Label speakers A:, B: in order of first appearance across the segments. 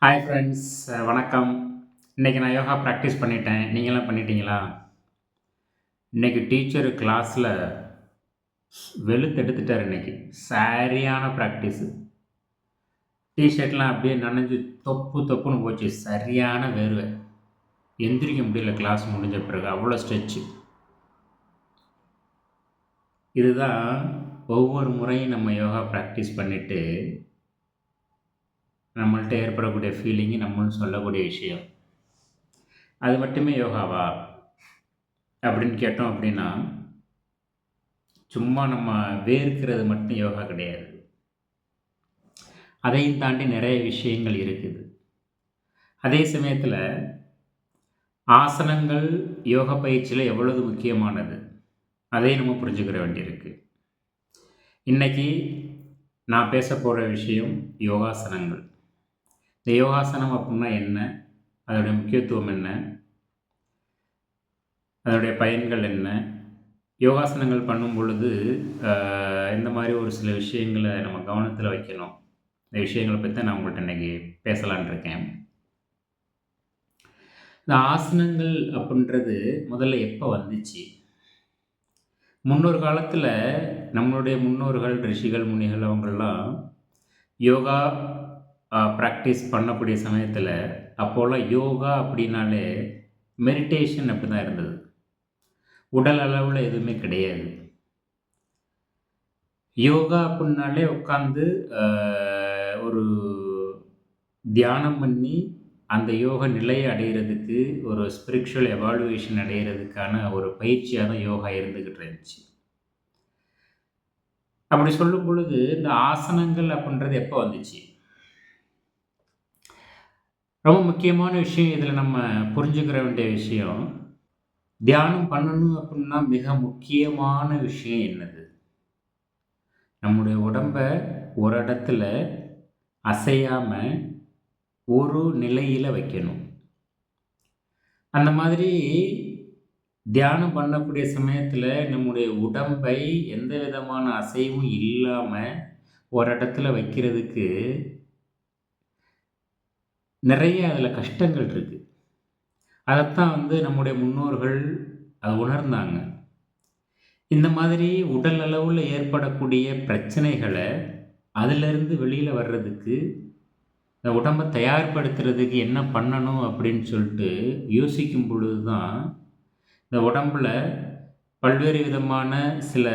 A: Hi friends, வணக்கம். இன்னைக்கு நான் யோகா ப்ராக்டிஸ் பண்ணிட்டேன். நீங்கலாம் பண்ணிட்டீங்களா? இன்னைக்கு டீச்சர் கிளாஸ்ல வெளுத்தெடுத்துட்டாரு இன்னைக்கு. சரியான ப்ராக்டிஸு. டீ ஷர்ட்லாம் அப்படியே நனைஞ்சு தொப்பு தொப்புன்னு போச்சு. சரியான வேர்வை. எந்திரிக்க முடியல கிளாஸ் முடிஞ்ச பிறகு. அவ்வளோ ஸ்ட்ரெச்சு. இதுதான் ஒவ்வொரு முறையும் நம்ம யோகா ப்ராக்டிஸ் பண்ணிட்டு, நம்மள்ட்ட ஏற்படக்கூடிய ஃபீலிங்கு நம்மளும் சொல்லக்கூடிய விஷயம். அது மட்டுமே யோகாவா? அப்படின்னு கேட்டோம் அப்படின்னா, சும்மா நம்ம வேர்க்கிறது மட்டும் யோகா கிடையாது. அதையும் தாண்டி நிறைய விஷயங்கள் இருக்குது. அதே சமயத்தில ஆசனங்கள் யோகா பயிற்சியில எவ்வளவு முக்கியமானது, அதையும் நம்ம புரிஞ்சுக்கிற வேண்டியிருக்கு. இன்னைக்கு நான் பேசப்போற விஷயம் யோகாசனங்கள். இந்த யோகாசனம் அப்புட்ன்னா என்ன? அதோடைய முக்கியத்துவம் என்ன? அதனுடைய பயன்கள் என்ன? யோகாசனங்கள் பண்ணும் பொழுது, அ இந்த மாரி ஒரு சில விஷயங்கள நம்ம கவனத்தில வைக்கணும். இந்த விஷயங்கள பத்தி தான் நான் உங்கள்ட்ட இன்னைக்கு பேசலான்னு இருக்கேன். இந்த ஆசனங்கள் அப்புட்ன்றது முதல்ல எப்ப வந்துச்சு? முன்னொரு காலத்தில நம்மளுடைய முன்னோர்கள், ரிஷிகள், முனிகள் அவங்கலாம் யோகா பிராக்டிஸ் பண்ணக்கூடிய சமயத்தில, அப்போலாம் யோகா அப்படின்னாலே மெடிடேஷன் அப்படி தான் இருந்தது. உடல் அளவுல எதுவுமே கிடையாது. யோகா அப்புட்னாலே உட்காந்து அ ஒரு தியானம் பண்ணி, அந்த யோக நிலைய அடையிறதுக்கு, ஒரு ஸ்பிரிச்சுவல் எவாலுவேஷன் அடையிறதுக்கான ஒரு பயிற்சியா தான் யோகா இருந்துகிட்டு இருந்துச்சு. அப்படி சொல்லும் பொழுது, இந்த ஆசனங்கள் அப்புட்ன்றது எப்ப வந்துச்சு? ரொம்ப முக்கியமான விஷயம் இதில நம்ம புரிஞ்சுக்கிற வேண்டிய விஷயம், தியானம் பண்ணணும் அப்புட்ன்னா மிக முக்கியமான விஷயம் என்னது? நம்முடைய உடம்ப ஒரு இடத்துல அசையாம, ஒரு நிலையில வைக்கணும். அந்த மாதிரி தியானம் பண்ணக்கூடிய சமயத்தில நம்முடைய உடம்பை எந்த விதமான அசைவும் இல்லாம ஒரு இடத்துல வைக்கிறதுக்கு நிறைய அதில கஷ்டங்கள் இருக்கு. அதத்தான் நம்முடைய முன்னோர்கள் அத உணர்ந்தாங்க. இந்த மாதிரி உடல் அளவுல ஏற்படக்கூடிய பிரச்சனைகள, அதிலிருந்து வெளியில வர்றதுக்கு, இந்த உடம்ப தயார்படுத்துறதுக்கு என்ன பண்ணணும் அப்படின்னு சொல்லிட்டு யோசிக்கும் பொழுது தான், இந்த உடம்புல பல்வேறு விதமான சில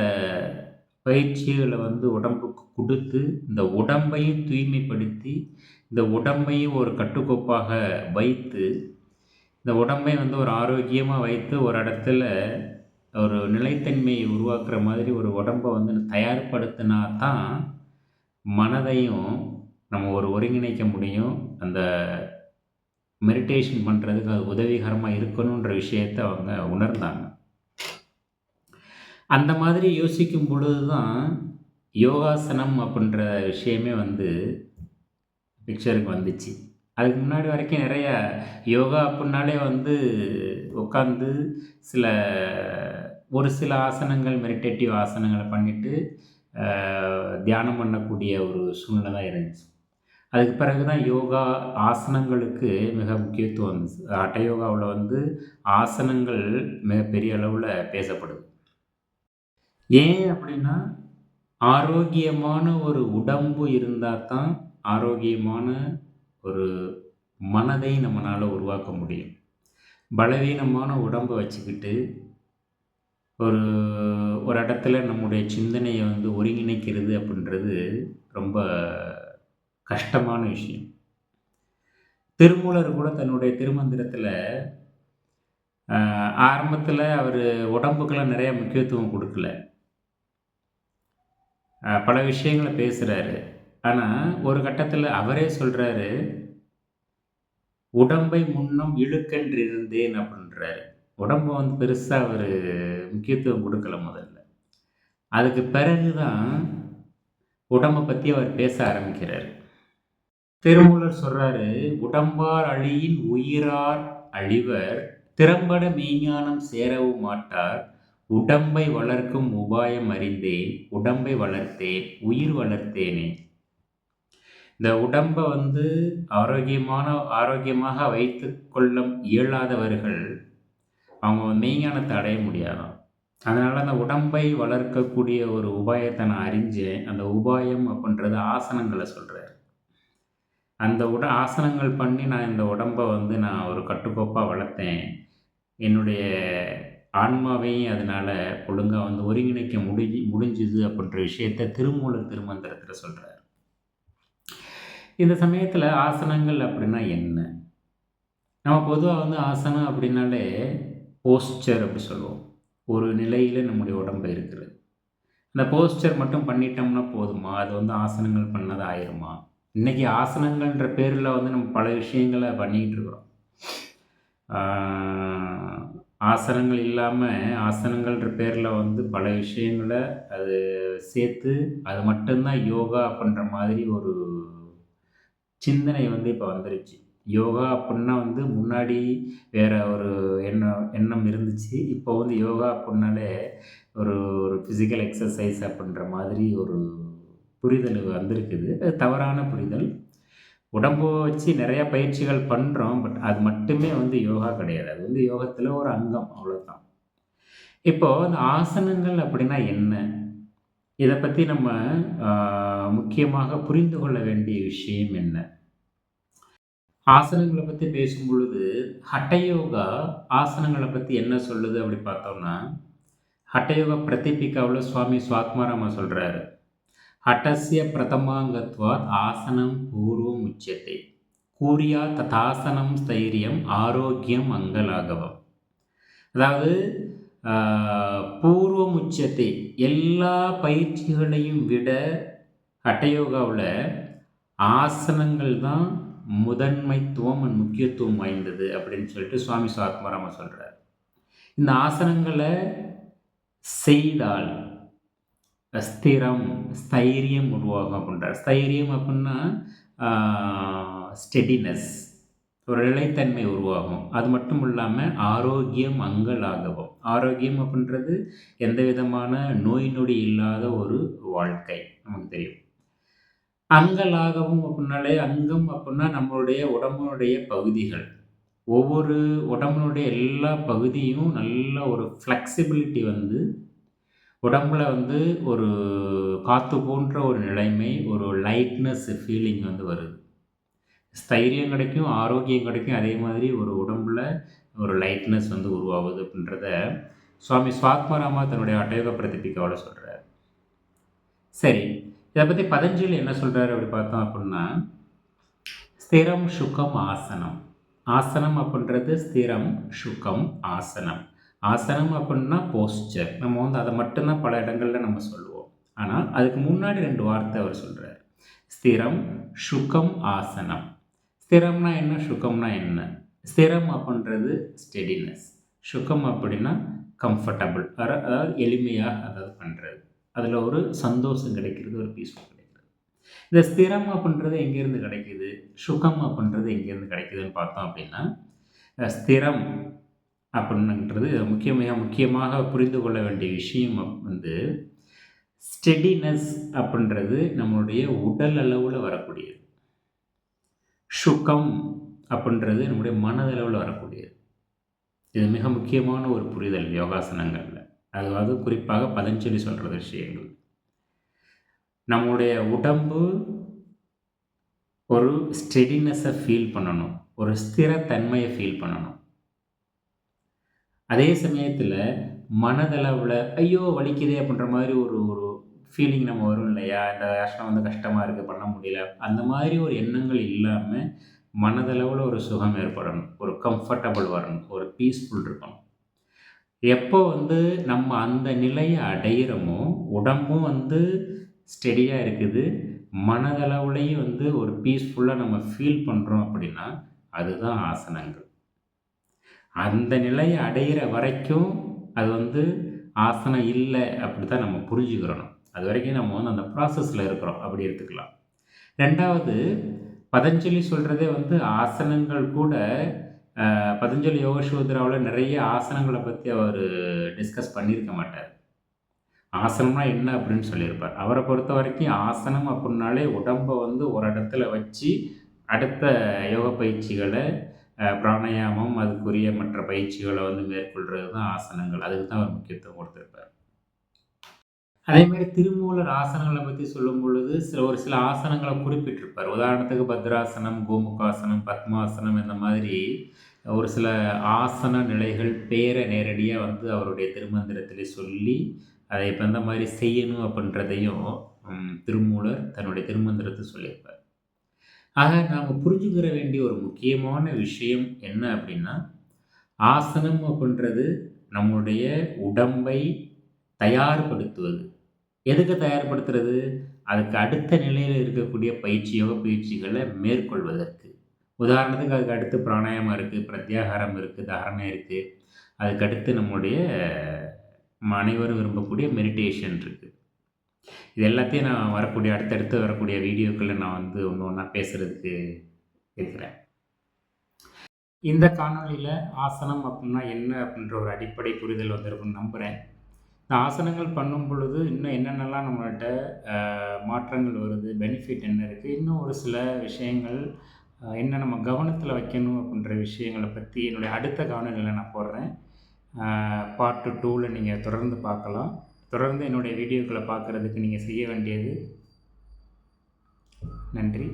A: பயிற்சிகள உடம்புக்கு குடுத்து, இந்த உடம்பையும் தூய்மைப்படுத்தி, இந்த உடம்பையும் ஒரு கட்டுக்கோப்பாக வைத்து, இந்த உடம்பை ஒரு ஆரோக்கியமா வைத்து ஒரு இடத்துல ஒரு நிலைத்தன்மையை உருவாக்குற மாதிரி ஒரு உடம்ப தயார்படுத்தினா தான், மனதையும் நம்ம ஒரு ஒருங்கிணைக்க முடியும். அந்த மெடிடேஷன் பண்றதுக்கு அது உதவிகரமா இருக்கணுன்ற விஷயத்த அவங்க உணர்ந்தாங்க. அந்த மாதிரி யோசிக்கும் பொழுது தான், யோகாசனம் அப்படின்ற விஷயமே பிக்சருக்கு வந்துச்சு. அதுக்கு முன்னாடி வரைக்கும் நெறைய யோகா அப்புட்னாலே உட்காந்து சில ஒரு சில ஆசனங்கள் மெடிடேட்டிவ் ஆசனங்கள பண்ணிட்டு, அ தியானம் பண்ணக்கூடிய ஒரு சூழ்நிலை தான் இருந்துச்சு. அதுக்கு பிறகு தான் யோகா ஆசனங்களுக்கு மிக முக்கியத்துவம் வந்துச்சு. ஹಠ யோகாவுல ஆசனங்கள் மிகப்பெரிய அளவுல பேசப்படுது. ஏன் அப்படின்னா, ஆரோக்கியமான ஒரு உடம்பு இருந்தா தான், ஆரோக்கியமான ஒரு மனதை நம்மனால உருவாக்க முடியும். பலவீனமான உடம்ப வச்சுக்கிட்டு, ஒரு ஒரு இடத்துல நம்முடைய சிந்தனைய ஒருங்கிணைக்கிறது அப்படின்றது ரொம்ப கஷ்டமான விஷயம். திருமூலர் கூட தன்னுடைய திருமந்திரத்தில, அ ஆரம்பத்தில அவரு உடம்புக்கெல்லாம் நிறைய முக்கியத்துவம் குடுக்கல. பல விஷயங்கள பேசுறாரு. ஆனா, ஒரு கட்டத்தில அவரே சொல்றாரு, "உடம்பை முன்னம் இழுக்கென்றிருந்தேன்" அப்படின்றாரு. உடம்ப பெருசா அவரு முக்கியத்துவம் குடுக்கல முதல்ல. அதுக்கு பிறகு தான் உடம்ப பத்தி அவர் பேச ஆரம்பிக்கிறாரு. திருமூலர் சொல்றாரு, "உடம்பார் அழியின் உயிரார் அழிவர், திறம்பட மெய்ஞ்ஞானம் சேரவும் மாட்டார். உடம்பை வளர்க்கும் உபாயம் அறிந்தேன், உடம்பை வளர்த்தேன், உயிர் வளர்த்தேனே." இந்த உடம்பை வந்து ஆரோக்கியமாக வைத்து கொள்ள இயலாதவர்கள் அவங்க மெய்ஞானத்தை அடைய முடியாதாம். அதனால் அந்த உடம்பை வளர்க்கக்கூடிய ஒரு உபாயத்தை நான் அறிஞ்சேன். அந்த உபாயம் அப்படின்றது ஆசனங்களை சொல்கிறார். அந்த ஆசனங்கள் பண்ணி நான் இந்த உடம்பை வந்து நான் ஒரு கட்டுக்கோப்பாக வளர்த்தேன். என்னுடைய ஆன்மாவையும் அதனால் ஒழுங்காக வந்து ஒருங்கிணைக்க முடிஞ்சுது அப்படின்ற விஷயத்த திருமூலர் திருமந்திரத்தில் சொல்கிறார். இந்த சமயத்தில் ஆசனங்கள் அப்படின்னா என்ன? நம்ம பொதுவாக வந்து ஆசனம் அப்படின்னாலே போஸ்டர் அப்படி சொல்லுவோம். ஒரு நிலையில் நம்முடைய உடம்பு இருக்கிறது. அந்த போஸ்டர் மட்டும் பண்ணிட்டோம்னா போதுமா? அது வந்து ஆசனங்கள் பண்ணது ஆயிருமா? இன்றைக்கி ஆசனங்கள்ன்ற பேரில் வந்து நம்ம பல விஷயங்களை பண்ணிக்கிட்டு இருக்கிறோம். ஆசனங்கள் இல்லாமல் ஆசனங்கள்ன்ற பேரில் வந்து பல விஷயங்களை அது சேர்த்து அது மட்டும்தான் யோகா அப்படின்ற மாதிரி ஒரு சிந்தனை வந்து இப்போ வந்துருச்சு. யோகா அப்படின்னா வந்து முன்னாடி வேறு ஒரு எண்ணம் இருந்துச்சு. இப்போ வந்து யோகா அப்படின்னாலே ஒரு ஒரு ஃபிசிக்கல் எக்ஸசைஸ் அப்படின்ற மாதிரி ஒரு புரிதல் வந்திருக்குது. அது தவறான புரிதல். உடம்பை வச்சு நிறையா பயிற்சிகள் பண்ணுறோம். பட் அது மட்டுமே வந்து யோகா கிடையாது. அது வந்து யோகத்தில் ஒரு அங்கம், அவ்வளோதான். இப்போது அந்த ஆசனங்கள் அப்படின்னா என்ன? இதை பற்றி நம்ம முக்கியமாக புரிந்து கொள்ள வேண்டிய விஷயம் என்ன? ஆசனங்களை பற்றி பேசும் பொழுது ஹட்டயோகா ஆசனங்களை பற்றி என்ன சொல்லுது அப்படி பார்த்தோம்னா, ஹட்டயோகா பிரதிபிகாவில் சுவாமி சுவாத்மாராமா சொல்கிறாரு, ஹட்டஸ்ய பிரதமாங்கத்வாத் ஆசனம் பூர்வம் உச்சத்தை கூரியா ததாசனம் ஸ்தைரியம் ஆரோக்கியம் அங்கலாகவம். அதாவது பூர்வம் உச்சத்தை எல்லா பயிற்சிகளையும் விட ஹட்டயோகாவில் ஆசனங்கள் தான் முதன்மைத்துவம் முக்கியத்துவம் வாய்ந்தது அப்படின்னு சொல்லிட்டு சுவாமி சுவாத்மாராமா சொல்கிறார். இந்த ஆசனங்களை செய்தால் ஸ்தைரியம் உருவாகும் அப்படின்றார். ஸ்தைரியம் அப்படின்னா ஸ்டெடினஸ், ஒரு நிலைத்தன்மை உருவாகும். அது மட்டும் இல்லாமல் ஆரோக்கியம் அங்கலாகவும். ஆரோக்கியம் அப்படின்றது எந்த விதமான நோய் நொடி இல்லாத ஒரு வாழ்க்கை நமக்கு தெரியும். அங்கலாகவும் அப்படின்னாலே அங்கம் அப்படின்னா நம்மளுடைய உடம்புனுடைய பகுதிகள். ஒவ்வொரு உடம்புனுடைய எல்லா பகுதியும் நல்ல ஒரு ஃப்ளெக்சிபிலிட்டி வந்து உடம்புல வந்து ஒரு காற்று போன்ற ஒரு நிலைமை, ஒரு லைட்னஸ் ஃபீலிங் வந்து வருது. ஸ்தைரியம் கிடைக்கும், ஆரோக்கியம் கிடைக்கும். அதே மாதிரி ஒரு உடம்புல ஒரு லைட்னஸ் வந்து உருவாகுது அப்படின்றத சுவாமி சுவாத்மாராமா தன்னுடைய ஹட்டயோகா பிரதிபிகாவில் சொல்கிறார். சரி, இதை பற்றி பதஞ்சலி என்ன சொல்கிறாரு அப்படி பார்த்தோம் அப்படின்னா, ஸ்திரம் சுகம் ஆசனம். ஆசனம் அப்படின்றது ஸ்திரம் சுகம் ஆசனம். ஆசனம் அப்படின்னா போஸ்டர். நம்ம வந்து அதை மட்டும்தான் பல இடங்களில் நம்ம சொல்லுவோம். ஆனால் அதுக்கு முன்னாடி 2 வார்த்தை அவர் சொல்கிறார். ஸ்திரம் சுகம் ஆசனம். ஸ்திரம்னா என்ன, சுகம்னா என்ன? ஸ்திரம் அப்படின்றது ஸ்டெடினஸ், சுகம் அப்படின்னா கம்ஃபர்டபுள், அதாவது எளிமையாக அதாவது பண்ணுறது, அதில் ஒரு சந்தோஷம் கிடைக்கிறது, ஒரு பீஸ்ஃபுல் கிடைக்கிறது. இந்த ஸ்திரம் அப்படின்றது எங்கேருந்து கிடைக்கிது, சுகம் அப்படின்றது எங்கேருந்து கிடைக்குதுன்னு பார்த்தோம் அப்படின்னா, ஸ்திரம் அப்படின்றது முக்கியமாக புரிந்து கொள்ள வேண்டிய விஷயம் வந்து ஸ்டெடினஸ் அப்படின்றது நம்மளுடைய உடல் அளவில் வரக்கூடியது. சுகம் அப்படின்றது நம்முடைய மனதளவில் வரக்கூடியது. இது மிக முக்கியமான ஒரு புரிதல் யோகாசனங்களில். அதாவது குறிப்பாக பதஞ்சலி சொல்கிற விஷயங்கள். நம்முடைய உடம்பு ஒரு ஸ்டெடினஸை ஃபீல் பண்ணணும், ஒரு ஸ்திரத்தன்மையை ஃபீல் பண்ணணும். அதே சமயத்தில் மனதளவில் ஐயோ வலிக்குதே அப்படின்ற மாதிரி ஒரு ஒரு ஃபீலிங் நம்ம வரும் இல்லையா, இந்த ஆசனம் வந்து கஷ்டமாக இருக்குது, பண்ண முடியல, அந்த மாதிரி ஒரு எண்ணங்கள் இல்லாமல் மனதளவில் ஒரு சுகம் ஏற்படணும், ஒரு கம்ஃபர்டபுள் வரணும், ஒரு பீஸ்ஃபுல் இருக்கணும். எப்போ வந்து நம்ம அந்த நிலையை அடையிறோமோ உடம்பும் வந்து ஸ்டெடியாக இருக்குது, மனதளவுலையும் வந்து ஒரு பீஸ்ஃபுல்லாக நம்ம ஃபீல் பண்ணுறோம் அப்படின்னா அதுதான் ஆசனங்கள். அந்த நிலையை அடையிற வரைக்கும் அது வந்து ஆசனம் இல்லை அப்படி தான் நம்ம புரிஞ்சுக்கிறணும். அது வரைக்கும் நம்ம வந்து அந்த ப்ராசஸில் இருக்கிறோம் அப்படி எடுத்துக்கலாம். 2வது, பதஞ்சலி சொல்கிறதே வந்து ஆசனங்கள் கூட பதஞ்சலி யோகசூத்ராவில் நிறைய ஆசனங்களை பற்றி அவர் டிஸ்கஸ் பண்ணியிருக்க மாட்டார். ஆசனம்னா என்ன அப்படின்னு சொல்லியிருப்பார். அவரை பொறுத்த வரைக்கும் ஆசனம் அப்படின்னாலே உடம்பை வந்து ஒரு இடத்துல வச்சு அடுத்த யோக பயிற்சிகளை பிராணாயாமம் அதுக்குரிய மற்ற பயிற்சிகளை வந்து மேற்கொள்கிறது தான் ஆசனங்கள். அதுக்கு தான் அவர் முக்கியத்துவம் கொடுத்துருப்பார். அதேமாரி திருமூலர் ஆசனங்களை பற்றி சொல்லும் பொழுது ஒரு சில ஆசனங்களை குறிப்பிட்டிருப்பார். உதாரணத்துக்கு பத்ராசனம், கோமுகாசனம், பத்மாசனம் இந்த மாதிரி ஒரு சில ஆசன நிலைகள் பேரை நேரடியாக வந்து அவருடைய திருமந்திரத்திலே சொல்லி அதை இப்போ இந்த மாதிரி செய்யணும் அப்படின்றதையும் திருமூலர் தன்னுடைய திருமந்திரத்தை சொல்லியிருப்பார். ஆக நாம் புரிஞ்சுக்கிற வேண்டிய ஒரு முக்கியமான விஷயம் என்ன அப்படின்னா, ஆசனம் அப்படின்றது நம்முடைய உடம்பை தயார்படுத்துவது. எதுக்கு தயார்படுத்துறது? அதுக்கு அடுத்த நிலையில் இருக்கக்கூடிய யோக பயிற்சிகளை மேற்கொள்வதற்கு. உதாரணத்துக்கு அதுக்கு அடுத்து பிராணாயாமம் இருக்குது, பிரத்யாகாரம் இருக்குது, தாரணை இருக்குது. அதுக்கடுத்து நம்முடைய அனைவரும் விரும்பக்கூடிய மெடிடேஷன் இருக்குது. இது எல்லாத்தையும் நான் அடுத்தடுத்து வரக்கூடிய வீடியோக்களில் நான் வந்து ஒன்று ஒன்றா பேசுகிறதுக்கு இருக்கிறேன். இந்த காணொலியில் ஆசனம் அப்படின்னா என்ன அப்படின்ற ஒரு அடிப்படை புரிதல் வந்திருக்குன்னு நம்புகிறேன். இந்த ஆசனங்கள் பண்ணும் பொழுது இன்னும் என்னென்னலாம் நம்மள்கிட்ட மாற்றங்கள் வருது, பெனிஃபிட் என்ன இருக்குது, இன்னும் ஒரு சில விஷயங்கள் என்ன நம்ம கவனத்தில் வைக்கணும் அப்படின்ற விஷயங்களை பற்றி என்னுடைய அடுத்த காணொலியில் நான் போடுறேன். பார்ட் 2ல் நீங்கள் தொடர்ந்து பார்க்கலாம். தொடர்ந்து என்னுடைய வீடியோக்களை பார்க்குறதுக்கு நீங்கள் செய்ய வேண்டியது நன்றி.